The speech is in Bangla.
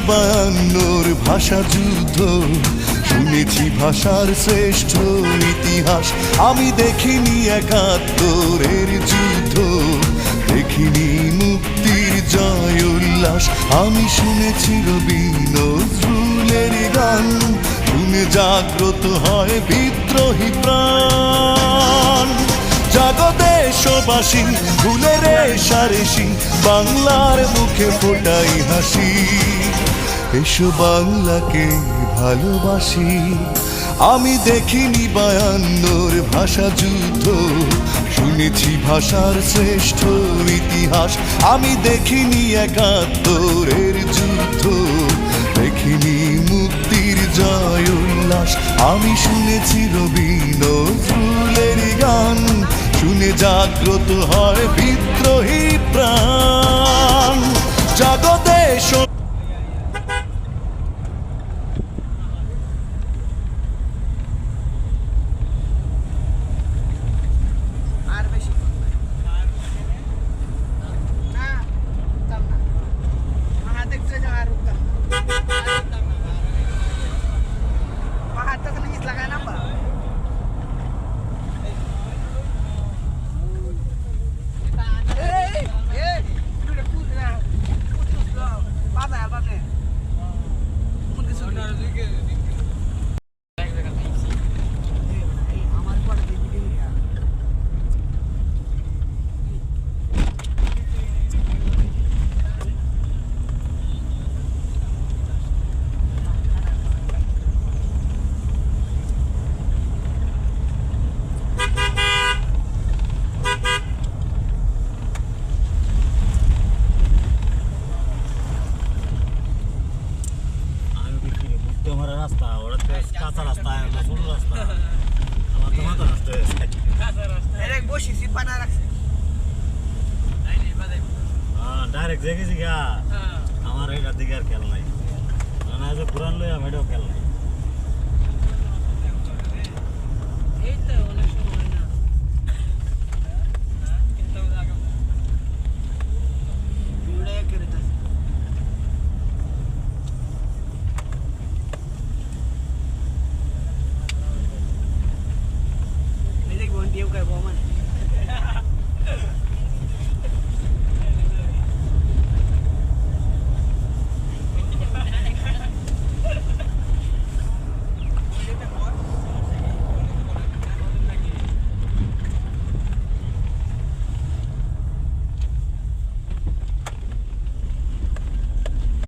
বায়ান্নর ভাষা যুদ্ধ, শুনেছি ভাষার শ্রেষ্ঠ ইতিহাস। আমি দেখিনি একাত্তরের যুদ্ধ, দেখিনি মুক্তির জয় উল্লাস। আমি শুনেছি রবি নজরুলের গান, শুনে জাগ্রত হয় বিদ্রোহী প্রাণ। জাগো দেশবাসী, ভুলে রেশারেশি, বাংলার মুখে ফোটাই হাসি। এসো বাংলাকে ভালোবাসি। আমি দেখিনি বায়ান্নর ভাষা যুদ্ধ, শুনেছি ভাষার শ্রেষ্ঠ ইতিহাস। আমি দেখিনি একাত্তরের যুদ্ধ, দেখিনি মুক্তির জয় উল্লাস। আমি শুনেছি রবি নজরুলের গান, শুনে জাগ্রত হয় বিদ্রোহী প্রাণ। জাগো দেশ রাস্তা, ওরা কাঁচা রাস্তা, ছোট রাস্তা, আমার তো মাথা রাস্তা ডাইরেক্ট দেখেছি গা। আমার এটার দিকে আর খেয়াল নাই, মানে পুরান লই আমি এটাও খেয়াল নাই।